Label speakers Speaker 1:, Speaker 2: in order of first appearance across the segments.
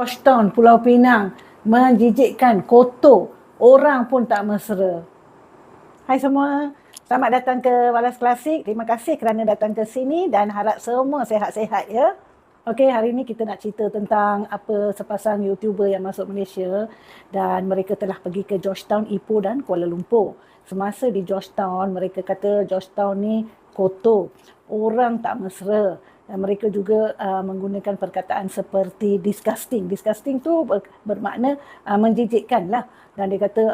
Speaker 1: Georgetown, Pulau Pinang, menjijikkan, kotor, orang pun tak mesra. Hai semua, selamat datang ke Walas Klasik. Terima kasih kerana datang ke sini dan harap semua sehat-sehat ya. Okey, hari ini kita nak cerita tentang apa sepasang YouTuber yang masuk Malaysia dan mereka telah pergi ke Georgetown, Ipoh dan Kuala Lumpur. Semasa di Georgetown, mereka kata Georgetown ni kotor, orang tak mesra. Dan mereka juga menggunakan perkataan seperti disgusting. Disgusting tu bermakna menjijikkan lah. Dan dia kata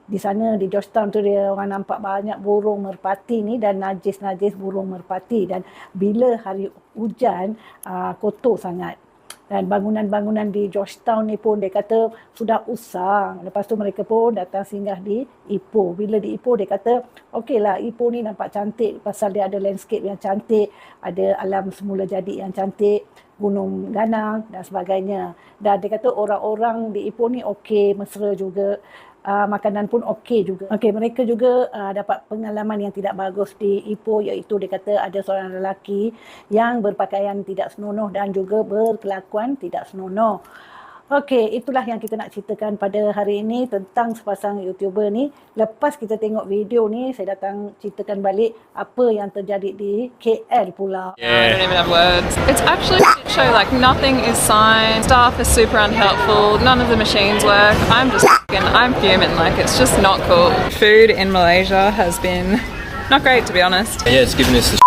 Speaker 1: di sana di Georgetown tu dia orang nampak banyak burung merpati ni dan najis-najis burung merpati. Dan bila hari hujan kotor sangat. Dan bangunan-bangunan di Georgetown ni pun dia kata sudah usang. Lepas tu mereka pun datang singgah di Ipoh. Bila di Ipoh dia kata okey lah, Ipoh ni nampak cantik pasal dia ada landscape yang cantik, ada alam semula jadi yang cantik, gunung ganang dan sebagainya. Dan dia kata orang-orang di Ipoh ni okey, mesra juga. Makanan pun okey juga. Okey, mereka juga dapat pengalaman yang tidak bagus di Ipoh, iaitu dia kata ada seorang lelaki yang berpakaian tidak senonoh dan juga berkelakuan tidak senonoh. Okey, itulah yang kita nak ceritakan pada hari ini tentang sepasang YouTuber ni. Lepas kita tengok video ni, saya datang ceritakan balik apa yang terjadi di KL pula.
Speaker 2: I don't even have words. It's actually a shit show, like nothing is signed, staff is super unhelpful, none of the machines work. I'm fuming, like it's just not cool. Food in Malaysia has been not great, to be honest.
Speaker 3: Yeah, it's given us the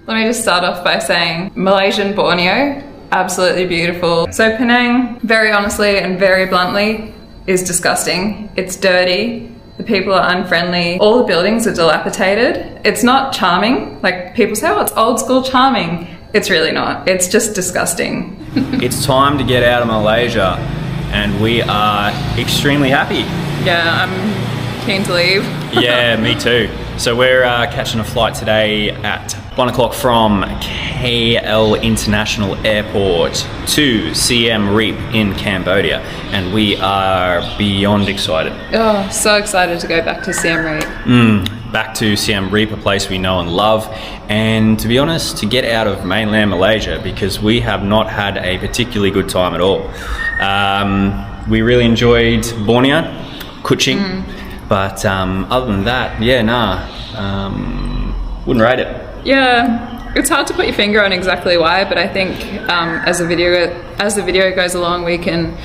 Speaker 2: Let me just start off by saying Malaysian Borneo, absolutely beautiful. So Penang, very honestly and very bluntly, is disgusting. It's dirty. The people are unfriendly. All the buildings are dilapidated. It's not charming. Like people say, oh, it's old school charming. It's really not. It's just disgusting.
Speaker 3: It's time to get out of Malaysia and we are extremely happy.
Speaker 2: Yeah, I'm keen to leave.
Speaker 3: Yeah, me too. So we're catching a flight today at 1 o'clock from KL International Airport to Siem Reap in Cambodia, and we are beyond excited.
Speaker 2: Oh, so excited to go back to Siem Reap.
Speaker 3: Back to Siem Reap, a place we know and love, and to be honest, to get out of mainland Malaysia, because we have not had a particularly good time at all. We really enjoyed Borneo, Kuching, but other than that, wouldn't rate it.
Speaker 2: Yeah, it's hard to put your finger on exactly why, but I think as the video goes along, we can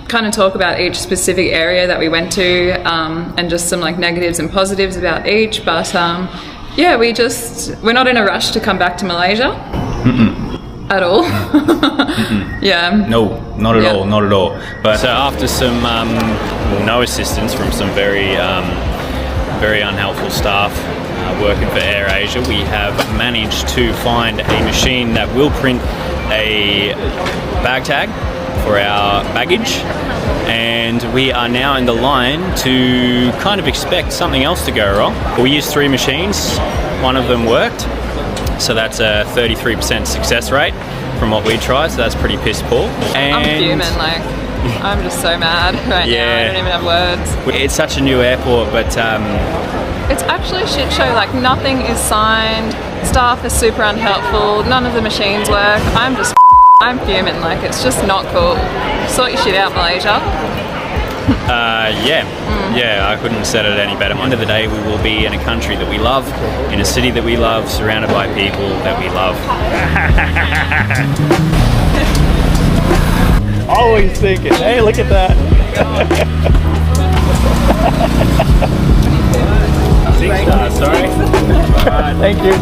Speaker 2: kind of talk about each specific area that we went to and just some like negatives and positives about each. But yeah, we're not in a rush to come back to Malaysia at all. Yeah.
Speaker 3: No, not at all, not at all. But after some no assistance from some very unhelpful staff working for AirAsia, we have managed to find a machine that will print a bag tag for our baggage, and we are now in the line to kind of expect something else to go wrong. We used 3 machines, one of them worked, so that's a 33% success rate from what we tried, so that's pretty piss poor. And
Speaker 2: I'm fuming, like I'm just so mad right now, I don't even have words.
Speaker 3: It's such a new airport, but
Speaker 2: it's actually a shit show, like nothing is signed, staff is super unhelpful, none of the machines work. I'm fuming, like it's just not cool. Sort your shit out, Malaysia. Yeah, I couldn't have said it any better. At the end of the day, we will be in a country that we love, in a city that we love, surrounded by people that we love.
Speaker 4: Always thinking, hey, look at that.
Speaker 3: 6 stars, sorry. Alright,
Speaker 4: Thank you.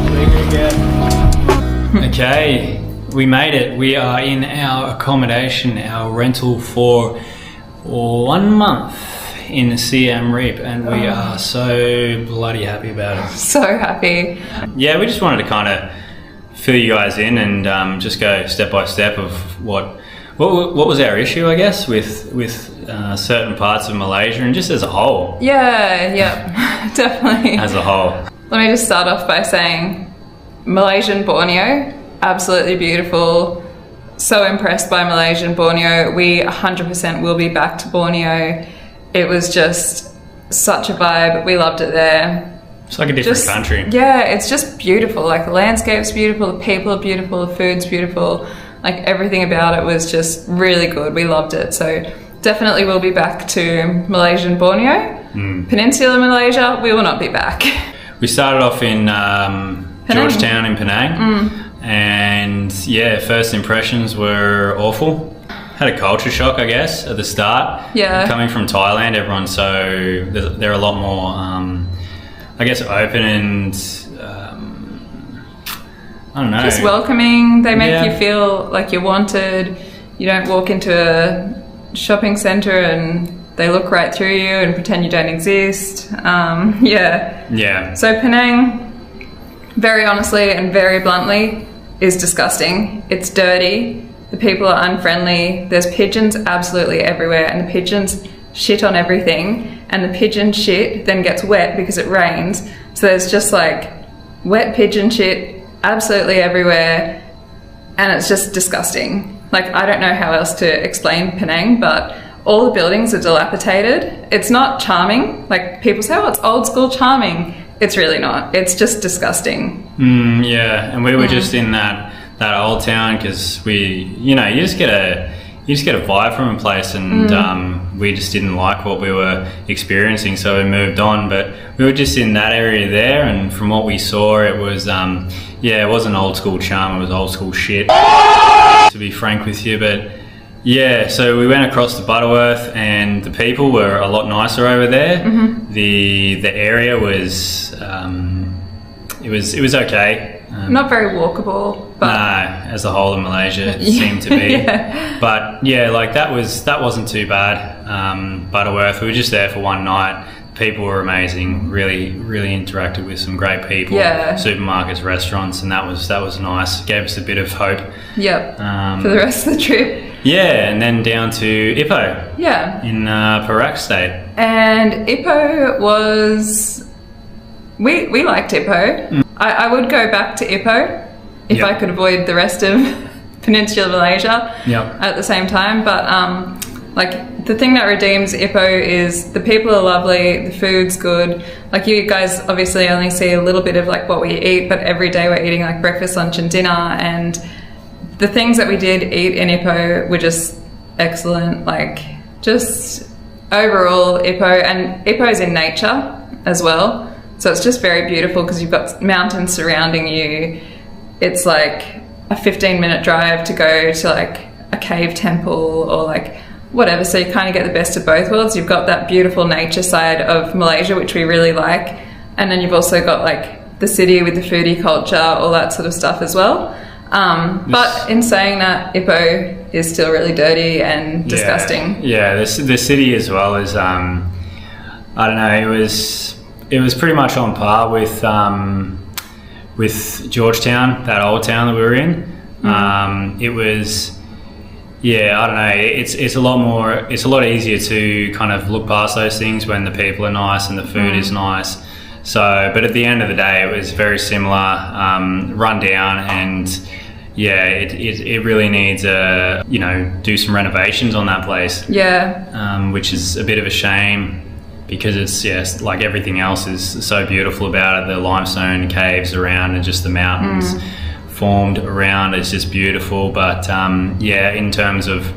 Speaker 5: Okay, we made it. We are in our accommodation, our rental for 1 month in Siem Reap, and we are so bloody happy about it.
Speaker 2: So happy.
Speaker 3: Yeah, we just wanted to kind of fill you guys in and just go step by step of what was our issue, I guess, with certain parts of Malaysia and just as a whole.
Speaker 2: Yeah, definitely.
Speaker 3: As a whole.
Speaker 2: Let me just start off by saying Malaysian Borneo, absolutely beautiful. So impressed by Malaysian Borneo. We 100% will be back to Borneo. It was just such a vibe. We loved it there.
Speaker 3: It's like a different country.
Speaker 2: Yeah, it's just beautiful. Like the landscape's beautiful, the people are beautiful, the food's beautiful. Like everything about it was just really good. We loved it. So definitely we'll be back to Malaysia and Borneo. Peninsula Malaysia, we will not be back.
Speaker 5: We started off in Georgetown in Penang, and yeah, first impressions were awful. Had a culture shock, I guess, at the start.
Speaker 2: Yeah.
Speaker 5: Coming from Thailand, everyone's they're a lot more, I guess, open and I don't know.
Speaker 2: Just welcoming. They make
Speaker 5: Yeah.
Speaker 2: you feel like you're wanted. You don't walk into a shopping centre and they look right through you and pretend you don't exist.
Speaker 5: Yeah.
Speaker 2: So Penang, very honestly and very bluntly, is disgusting. It's dirty. The people are unfriendly. There's pigeons absolutely everywhere, and the pigeons shit on everything, and the pigeon shit then gets wet because it rains. So there's just like wet pigeon shit absolutely everywhere, and it's just disgusting. Like, I don't know how else to explain Penang, but all the buildings are dilapidated. It's not charming. Like, people say, oh, it's old school charming. It's really not. It's just disgusting.
Speaker 5: Yeah, and we were just in that old town because you just get a vibe from a place, and we just didn't like what we were experiencing, so we moved on. But we were just in that area there, and from what we saw, it was it wasn't old school charm, it was old school shit, to be frank with you. But yeah, so we went across to Butterworth, and the people were a lot nicer over there. The area was it was okay.
Speaker 2: Not very walkable, but
Speaker 5: no, as a whole in Malaysia, it seemed to be.
Speaker 2: Yeah.
Speaker 5: But yeah, like that wasn't too bad. Butterworth, we were just there for one night. People were amazing. Really interacted with some great people.
Speaker 2: Yeah.
Speaker 5: Supermarkets, restaurants, and that was nice. Gave us a bit of hope.
Speaker 2: Yep. For the rest of the trip.
Speaker 5: Yeah, and then down to Ipoh.
Speaker 2: Yeah.
Speaker 5: In Perak State.
Speaker 2: And Ipoh was. We liked Ipoh. I would go back to Ipoh if I could avoid the rest of Peninsula Malaysia at the same time. But like, the thing that redeems Ipoh is the people are lovely, the food's good. Like, you guys obviously only see a little bit of like what we eat, but every day we're eating like breakfast, lunch and dinner, and the things that we did eat in Ipoh were just excellent. Like, just overall Ipoh, and Ipoh's in nature as well. So it's just very beautiful because you've got mountains surrounding you. It's like a 15-minute drive to go to like a cave temple or like whatever. So you kind of get the best of both worlds. You've got that beautiful nature side of Malaysia, which we really like. And then you've also got like the city with the foodie culture, all that sort of stuff as well. But in saying that, Ipoh is still really dirty and disgusting.
Speaker 5: Yeah, the city as well is, I don't know, it was pretty much on par with Georgetown, that old town that we were in. It was, I don't know, it's a lot easier to kind of look past those things when the people are nice and the food is nice. So, but at the end of the day, it was very similar, run down, and it really needs do some renovations on that place. Which is a bit of a shame, because it's like everything else is so beautiful about it. The limestone caves around and just the mountains formed around, it's just beautiful. But in terms of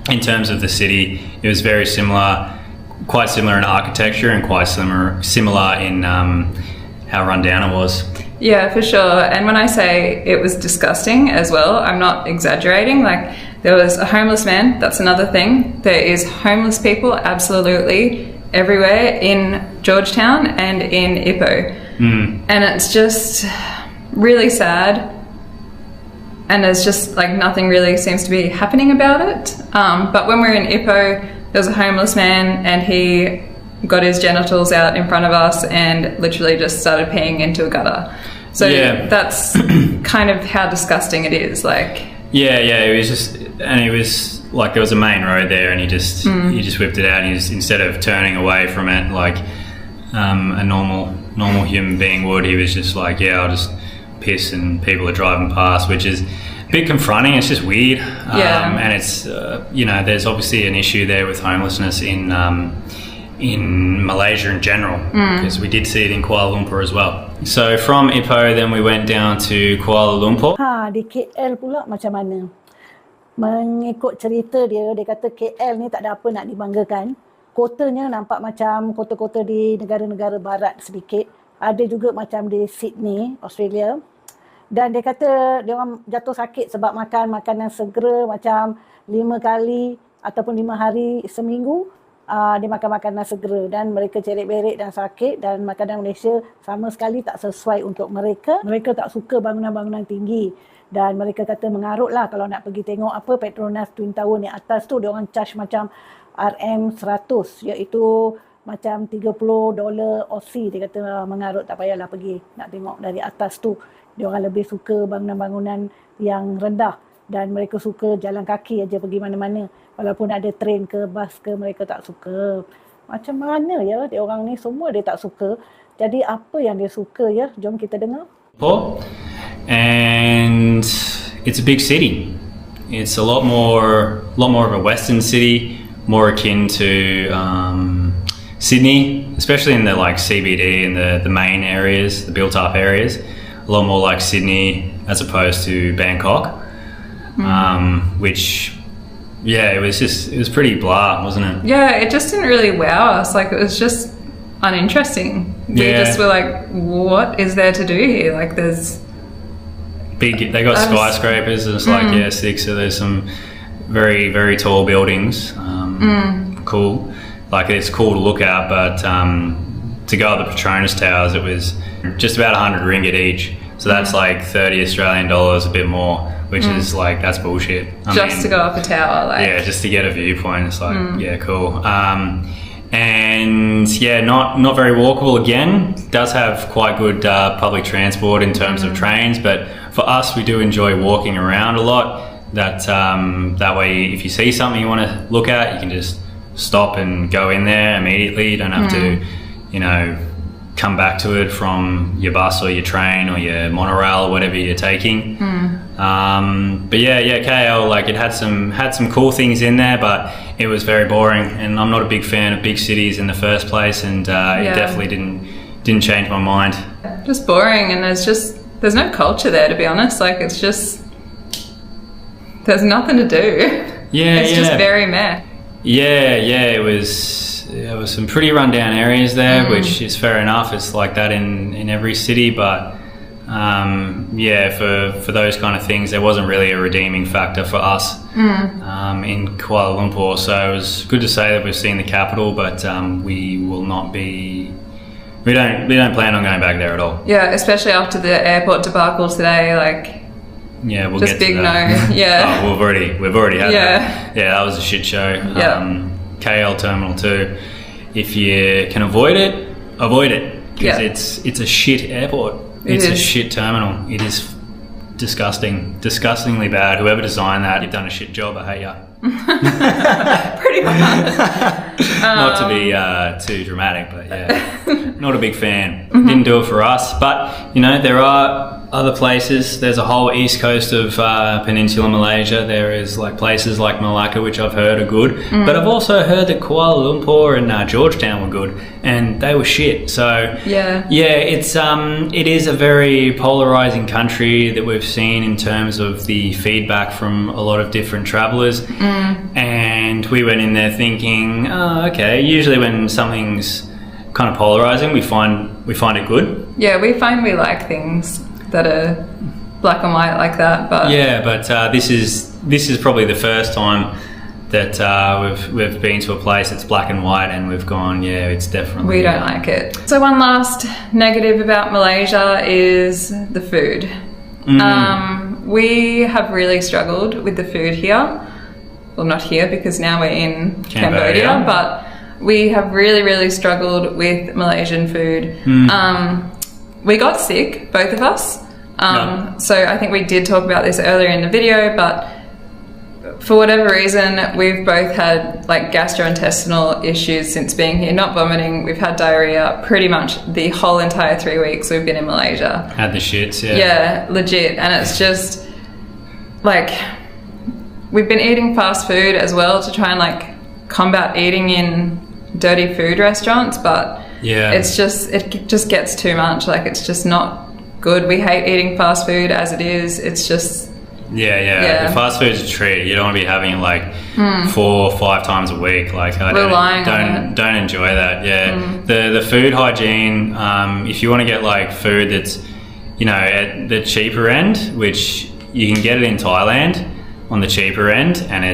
Speaker 5: the city, it was very similar, quite similar in architecture and quite similar in how run down it was.
Speaker 2: Yeah, for sure. And when I say it was disgusting as well, I'm not exaggerating. Like, there was a homeless man, that's another thing. There is homeless people absolutely everywhere in Georgetown and in Ipoh. And it's just really sad, and there's just like nothing really seems to be happening about it. But when we were in Ipoh, there was a homeless man, and he got his genitals out in front of us and literally just started peeing into a gutter. So that's kind of how disgusting it is. Like, it was just, and it was like there was a main road there, and he just whipped it out. And he just, instead of turning away from it like a normal human being would, he was just like, I'll just piss, and people are driving past, which is a bit confronting. It's just weird. And it's there's obviously an issue there with homelessness in Malaysia in general, because we did see it in Kuala Lumpur as well. So from Ipoh, then we went down to Kuala Lumpur.
Speaker 1: Di KL pula macam mana? Mengikut cerita dia kata KL ni tak ada apa nak dibanggakan. Kotanya nampak macam kota-kota di negara-negara barat sedikit. Ada juga macam di Sydney, Australia. Dan dia kata dia orang jatuh sakit sebab makan makanan segera macam 5 kali ataupun 5 hari seminggu dia makan makanan segera dan mereka cerit-berit dan sakit, dan makanan Malaysia sama sekali tak sesuai untuk mereka. Mereka tak suka bangunan-bangunan tinggi dan mereka kata mengarut lah kalau nak pergi tengok apa Petronas Twin Tower ni atas tu, dia orang charge macam RM100 iaitu macam $30 Aussie. Dia kata mengarut, tak payahlah pergi nak tengok dari atas tu. Dia orang lebih suka bangunan-bangunan yang rendah dan mereka suka jalan kaki aja pergi mana-mana. Walaupun ada train ke bas ke, mereka tak suka. Macam mana ya dia orang ni, semua dia tak suka. Jadi apa yang dia suka ya? Jom kita dengar.
Speaker 5: Ipoh, and it's a big city. It's a lot more of a Western city, more akin to Sydney, especially in the like CBD and the main areas, the built-up areas. A lot more like Sydney as opposed to Bangkok, which, yeah, it was pretty blah, wasn't it?
Speaker 2: Yeah, it just didn't really wow us. Like, it was just uninteresting. We just were like, what is there to do here? Like, there's
Speaker 5: they got skyscrapers, and it's like, yeah, 6, so there's some very, very tall buildings. Cool. Like, it's cool to look at, but to go up the Petronas Towers, it was just about 100 ringgit each. So that's like 30 Australian dollars, a bit more, which is like, that's bullshit. I mean,
Speaker 2: to go up a tower. Like.
Speaker 5: Yeah, just to get a viewpoint. It's like, yeah, cool. And yeah, not very walkable again. It does have quite good public transport in terms of trains, but for us, we do enjoy walking around a lot. That way, if you see something you want to look at, you can just stop and go in there immediately. You don't have to, come back to it from your bus or your train or your monorail or whatever you're taking. But yeah, KL, like, it had some cool things in there, but it was very boring, and I'm not a big fan of big cities in the first place, and it definitely didn't change my mind.
Speaker 2: Just boring, and there's no culture there, to be honest. Like, it's just, there's nothing to do.
Speaker 5: Yeah,
Speaker 2: it's just very meh.
Speaker 5: Yeah, it was some pretty rundown areas there, which is fair enough. It's like that in every city, but for those kind of things, there wasn't really a redeeming factor for us in Kuala Lumpur. So it was good to say that we've seen the capital, but we will not be. We don't plan on going back there at all.
Speaker 2: Yeah, especially after the airport debacle today, like.
Speaker 5: Yeah, we'll
Speaker 2: just
Speaker 5: get to that.
Speaker 2: big no. Yeah.
Speaker 5: Oh, we've already had that. Yeah, that was a shit show.
Speaker 2: Yeah.
Speaker 5: KL Terminal 2. If you can avoid it, because it's a shit airport. It's a shit terminal. It is disgustingly bad. Whoever designed that, you've done a shit job. I hate ya.
Speaker 2: Pretty much.
Speaker 5: Not to be too dramatic, but yeah, not a big fan. Didn't do it for us, but there are other places. There's a whole east coast of Peninsula Malaysia. There is like places like Malacca, which I've heard are good, but I've also heard that Kuala Lumpur and Georgetown were good, and they were shit. So it is a very polarizing country that we've seen in terms of the feedback from a lot of different travellers. And we went in there thinking, oh, okay. Usually when something's kind of polarizing, we find it good.
Speaker 2: Yeah, we find we like things that are black and white like that. But
Speaker 5: this is probably the first time that we've been to a place that's black and white, and we've gone, yeah, it's definitely.
Speaker 2: We don't like it. So one last negative about Malaysia is the food. We have really struggled with the food here. Well, not here because now we're in Cambodia, but we have really, really struggled with Malaysian food. We got sick, both of us. So I think we did talk about this earlier in the video, but for whatever reason, we've both had like gastrointestinal issues since being here, not vomiting. We've had diarrhea pretty much the whole entire 3 weeks we've been in Malaysia.
Speaker 5: Had the shits, yeah.
Speaker 2: Yeah, legit. And it's just like, we've been eating fast food as well to try and like combat eating in dirty food restaurants, but it just gets too much. Like, it's just not good. We hate eating fast food as it is. It's just Yeah.
Speaker 5: Fast food's a treat. You don't want to be having it like 4 or 5 times a week. Like I don't enjoy that. Yeah. The food hygiene. If you want to get like food that's, you know, at the cheaper end, which you can get it in Thailand on the cheaper end, and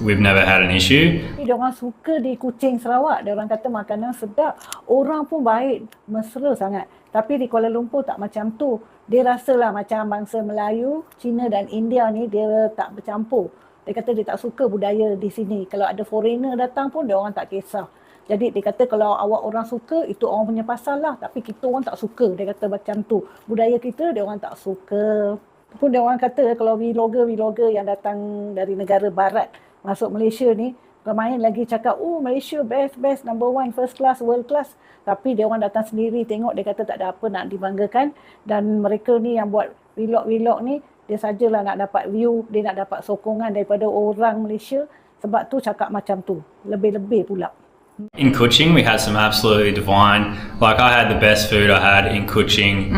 Speaker 5: we've never had an issue.
Speaker 1: Dia orang suka di Kuching Sarawak. Dia orang kata makanan sedap. Orang pun baik, mesra sangat. Tapi di Kuala Lumpur tak macam tu. Dia rasalah macam bangsa Melayu, Cina dan India ni dia tak bercampur. Dia kata dia tak suka budaya di sini. Kalau ada foreigner datang pun dia orang tak kisah. Jadi dia kata kalau awak orang suka, itu orang punya pasal lah. Tapi kita orang tak suka. Dia kata macam tu. Budaya kita dia orang tak suka. Pun dia orang kata kalau vlogger yang datang dari negara barat masuk Malaysia ni, ramai lagi cakap, oh Malaysia best, number one, first class, world class. Tapi dia orang datang sendiri tengok, dia kata tak ada apa nak dibanggakan. Dan mereka ni yang buat vlog ni, dia sajalah nak dapat view, dia nak dapat sokongan daripada orang Malaysia. Sebab tu cakap macam tu, lebih-lebih pula.
Speaker 5: In Kuching, we had some absolutely divine, like I had the best food I had in Kuching.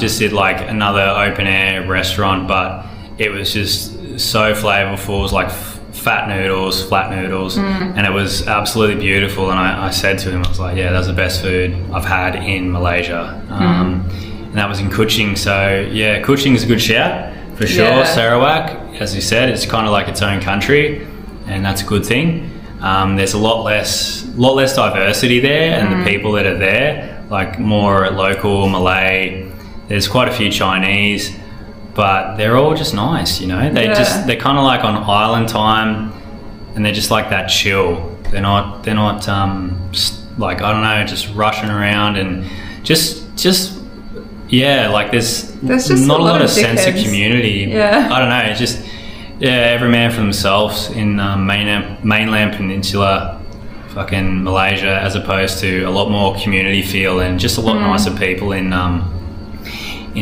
Speaker 5: Just did like another open air restaurant, but it was just so flavorful. It was like flat noodles, and it was absolutely beautiful. And I said to him, I was like, yeah, that's the best food I've had in Malaysia. And that was in Kuching. So yeah, Kuching is a good shout for sure.
Speaker 2: Yeah.
Speaker 5: Sarawak, as you said, it's kind of like its own country, and that's a good thing. There's a lot less diversity there, and the people that are there, like more local Malay. There's quite a few Chinese, but they're all just nice, you know. They're kind of like on island time, and they're just like that chill. They're not like, I don't know, just rushing around and just yeah, like there's
Speaker 2: just
Speaker 5: not a lot of sense of
Speaker 2: dickheads.
Speaker 5: community.
Speaker 2: Yeah.
Speaker 5: I don't know, it's just. Yeah, every man for themselves in mainland Peninsula, fucking Malaysia, as opposed to a lot more community feel and just a lot nicer people in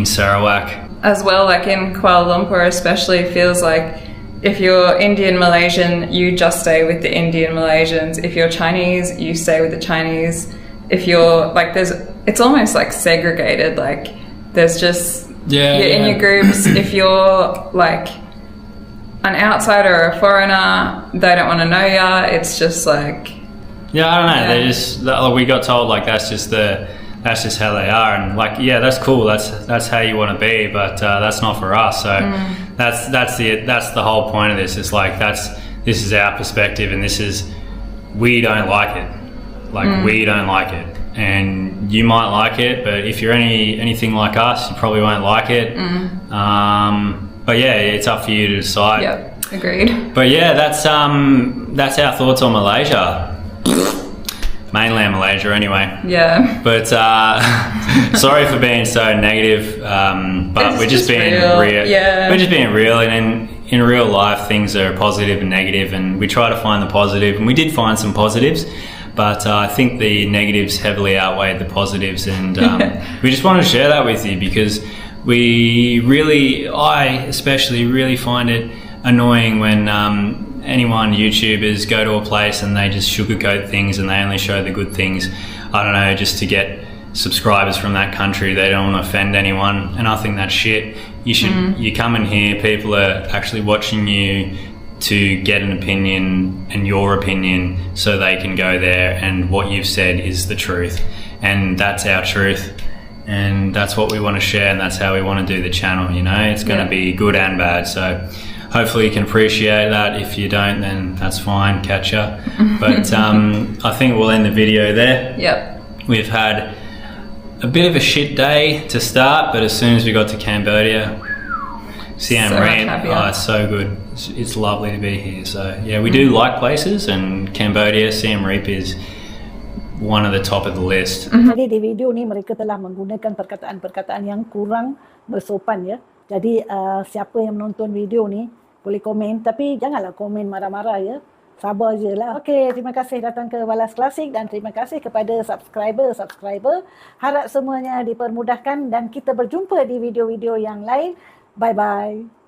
Speaker 5: Sarawak.
Speaker 2: As well, like in Kuala Lumpur especially, feels like if you're Indian Malaysian, you just stay with the Indian Malaysians. If you're Chinese, you stay with the Chinese. If you're like, it's almost like segregated. Like there's just you're in your groups. If you're like an outsider or a foreigner, they don't want to know ya. It's just like,
Speaker 5: yeah, I don't know.
Speaker 2: Yeah.
Speaker 5: They just we got told like that's just how they are, and like yeah, that's cool. That's how you want to be, but that's not for us. So that's the whole point of this. It's like this is our perspective, and we don't like it. Like we don't like it, and you might like it, but if you're anything like us, you probably won't like it. But yeah, it's up for you to decide.
Speaker 2: yeah, agreed.
Speaker 5: But yeah, that's our thoughts on Malaysia. Mainland Malaysia, anyway.
Speaker 2: Yeah.
Speaker 5: But sorry for being so negative. But we're just being real.
Speaker 2: Yeah.
Speaker 5: We're just being real, and in real life, things are positive and negative, and we try to find the positive, and we did find some positives. But I think the negatives heavily outweighed the positives, and we just wanted to share that with you because I especially really find it annoying when YouTubers go to a place and they just sugarcoat things and they only show the good things. I don't know, just to get subscribers from that country. They don't want to offend anyone, and I think that's shit. You come in here, people are actually watching you to get an opinion and your opinion so they can go there, and what you've said is the truth, and that's our truth. And that's what we want to share, and that's how we want to do the channel, you know. It's going to be good and bad, so hopefully you can appreciate that. If you don't, then that's fine, catch ya. But I think we'll end the video there.
Speaker 2: Yep.
Speaker 5: We've had a bit of a shit day to start, but as soon as we got to Cambodia, Siem Reap, it's so good. It's lovely to be here. So yeah, we do like places, and Cambodia, Siem Reap is one of the top of the list.
Speaker 1: Jadi di video ni mereka telah menggunakan perkataan-perkataan yang kurang bersopan ya. Jadi siapa yang menonton video ni boleh komen, tapi janganlah komen marah-marah ya. Sabar je lah. Okey, terima kasih datang ke Walas Klasik dan terima kasih kepada subscriber. Harap semuanya dipermudahkan dan kita berjumpa di video-video yang lain. Bye-bye.